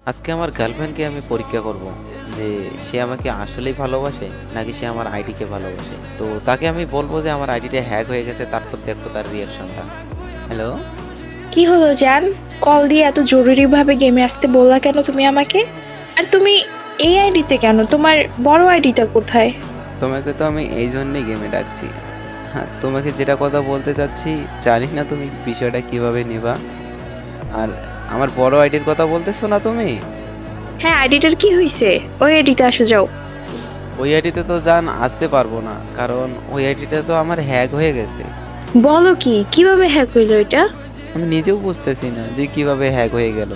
আজকে আমার গার্লফ্রেন্ডকে আমি পরীক্ষা করব যে সে আমাকে আসলেই ভালোবাসে নাকি সে আমার আইডিকে ভালোবাসে। তো তাকে আমি বলবো যে আমার আইডিটা হ্যাক হয়ে গেছে, তারপর দেখো তার রিয়াকশনটা। হ্যালো। কি হলো জান? কল দিয়ে এত জরুরি ভাবে গেমে আসতে বললা কেন তুমি আমাকে? আর তুমি এই আইডিতে কেন? তোমার বড় আইডিটা কোথায়? তোমাকে তো আমি এই জন্যই গেমে ডাকছি। হ্যাঁ, তোমাকে যেটা কথা বলতে চাচ্ছি, জানি না তুমি বিষয়টা কিভাবে নেবা। আর আমার বড় আইডির কথা বলতেছো না তুমি? হ্যাঁ, আইডিটার কি হয়েছে? ওই আইডিতে আসো যাও। ওই আইডিতে তো জান আসতে পারবো না, কারণ ওই আইডিটা তো আমার হ্যাক হয়ে গেছে। বলো কি, কিভাবে হ্যাক হইলো এটা? আমি নিজেও বুঝতেছি না যে কিভাবে হ্যাক হয়ে গেল।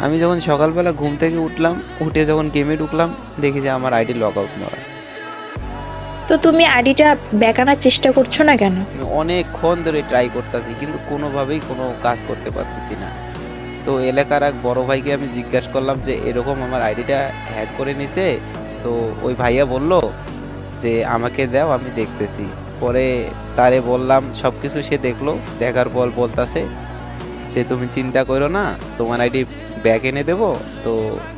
আমি যখন সকালবেলা ঘুম থেকে উঠলাম, উঠে যখন গেমে ঢুকলাম, দেখি যে আমার আইডি লগ আউট মারা। তো তুমি আইডিটা ব্যাক আনার চেষ্টা করছো না কেন? আমি অনেকক্ষণ ধরে ট্রাই করতেছি, কিন্তু কোনোভাবেই কোনো কাজ করতে পারতেছি না। তো এলাকার এক বড় ভাইকে আমি জিজ্ঞাসা করলাম যে এরকম আমার আইডিটা হ্যাক করে নিছে। তো ওই ভাইয়া বলল যে আমাকে দাও, আমি দেখতেছি। পরে তারে বললাম, সব কিছু সে দেখলো। দেখার পর বলতাছে যে তুমি চিন্তা করো না, তোমার আইডি ব্যাক এনে দেবো। তো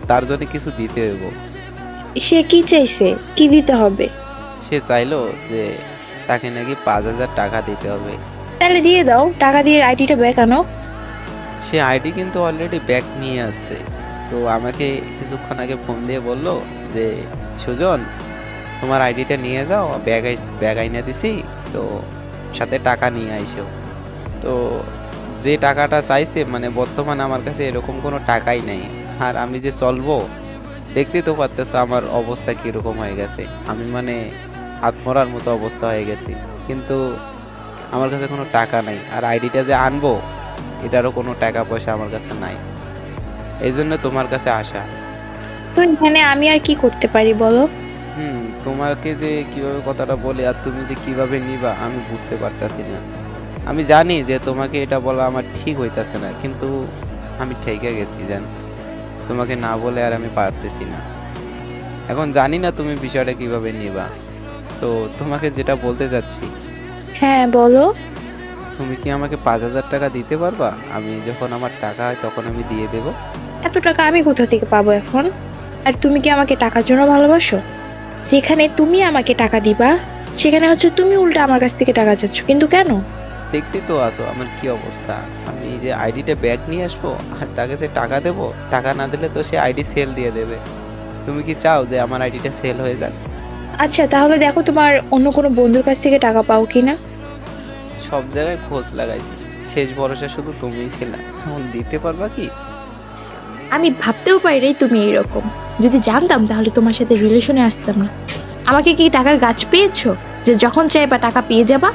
তার জন্য কিছু দিতে হইব। সে কি চাইছে? কি দিতে হবে? সে চাইলো যে তাকে নাকি 5,000 টাকা দিতে হবে। তাহলে দিয়ে দাও, টাকা দিয়ে আইডিটা ব্যাক আনো। সে আইডি কিন্তু অলরেডি ব্যাক নিয়ে আসছে। তো আমাকে কিছুক্ষণ আগে ফোন দিয়ে বলল যে সুজন, তোমার আইডিটা নিয়ে যাও, ব্যাগ আইনা দিছি। তো সাথে টাকা নিয়ে আইসো। তো যে টাকাটা চাইছে, মানে বর্তমানে আমার কাছে এরকম কোনো টাকাই নাই। আর আমি যে চলবো, দেখতেই তো পারতেছো আমার অবস্থা কিরকম হয়ে গেছে। আমি মানে আত্মরার মতো অবস্থা হয়ে গেছি। কিন্তু আমার কাছে কোনো টাকা নাই, আর আইডিটা যে আনবো এটারও কোনো টাকা পয়সা আমার কাছে নাই। এই জন্য তোমার কাছে আসা। তো এখানে আমি আর কি করতে পারি বলো? তোমাকে যে কিভাবে কথাটা বলে আর তুমি যে কিভাবে নিবা আমি বুঝতে পারতাছি না। আমি জানি যে তোমাকে এটা বলা আমার ঠিক হইতাছে না, কিন্তু আমি ঠেকে গেছি জান। তোমাকে না বলে আর আমি পারতেছি না। এখন জানি না তুমি বিষয়টা কিভাবে নিবা। তো তোমাকে যেটা বলতে চাচ্ছি, হ্যাঁ বলো। তুমি কি আমাকে 5,000 টাকা দিতে পারবা? আমি যখন আমার টাকা হয় তখন আমি দিয়ে দেব। এত টাকা আমি কোথা থেকে পাবো এখন? আর তুমি কি আমাকে টাকার জন্য ভালোবাসো? যেখানে তুমি আমাকে টাকা দিবা, সেখানে হচ্ছে তুমি উল্টা আমার কাছ থেকে টাকা চাচ্ছ, কিন্তু কেন? দেখতেই তো আছো আমার কি অবস্থা। আমি যে আইডিটা ব্যাগ নিয়ে আসবো আর তাকে যে টাকা দেবো, টাকা না দিলে তো সে আইডি সেল দিয়ে দেবে। তুমি কি চাও যে আমার আইডিটা সেল হয়ে যাক? আচ্ছা, তাহলে দেখো তোমার অন্য কোনো বন্ধুর কাছ থেকে টাকা পাও কিনা। সব জায়গায় খোঁজ লাগাইছি, শেষ ভরসা শুধু তুমিই ছিলা। এখন দিতে পারবা কি? আমি ভাবতেও পারি রে তুমি এইরকম। যদি জানতাম তাহলে তোমার সাথে রিলেশনে আসতাম না। আমাকে কি টাকার গাছ পেয়েছো যে যখন চাইবা টাকা পেয়ে যাবা?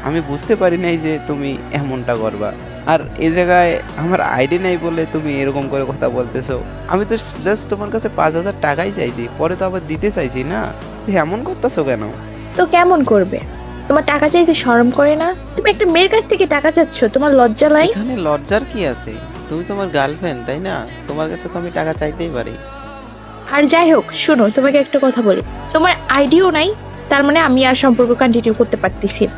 আমি বুঝতে পারি নাই যে তুমি এমনটা করবা। আর এই জায়গায় আমার আইডি নাই বলে তুমি এরকম করে কথা বলতেছো। আমি তো জাস্ট তোমার কাছে 5,000 টাকাই চাইছি, পরে তো আবার দিতে চাইছি না। তুমি এমন করতেছো কেন? তো কেমন করবে? তোমার টাকা চাইতে শরম করে না? তুমি একটা মেয়ের কাছ থেকে টাকা চাচ্ছ, তোমার লজ্জা নাই? এখানে লজ্জার কি আছে? তুমি তোমার গার্লফ্রেন্ড, তাই না? তোমার কাছে তো আমি টাকা চাইতেই পারি। আর যাই হোক, শোনো, তোমাকে একটা কথা বলি। তোমার আইডিও নাই, তার মানে আমি আর সম্পর্ক কন্টিনিউ করতে পারতেছি না।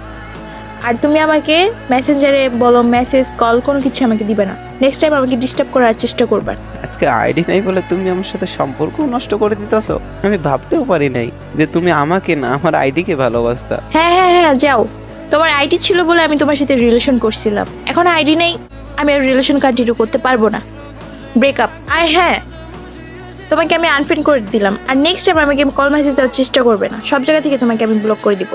আর তুমি আমাকে মেসেঞ্জারে বলো, মেসেজ কল কোনো কিছু আমাকে দিবে না। নেক্সট টাইম আমাকে ডিস্টার্ব করার চেষ্টা করবে না। আজকে আইডি নাই বলে তুমি আমার সাথে সম্পর্ক নষ্ট করে দিতেছো। আমি ভাবতেও পারি নাই যে তুমি আমাকে না, আমার আইডিকে ভালোবাসতা। হ্যাঁ হ্যাঁ হ্যাঁ, যাও। তোমার আইডি ছিল বলে আমি তোমার সাথে রিলেশন করছিলাম, এখন আইডি নেই, আমি আর রিলেশন কন্টিনিউ করতে পারবো না। ব্রেকআপ। আর হ্যাঁ, তোমাকে আমি আনফ্রেন্ড করে দিলাম, আর নেক্সট টাইম আমাকে কল মেসেজ দেওয়ার চেষ্টা করবে না। সব জায়গা থেকে তোমাকে আমি ব্লক করে দিব।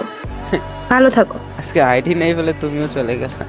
ভালো থাকো। আজকে আইডি নেই বলে তুমিও চলে গেলা।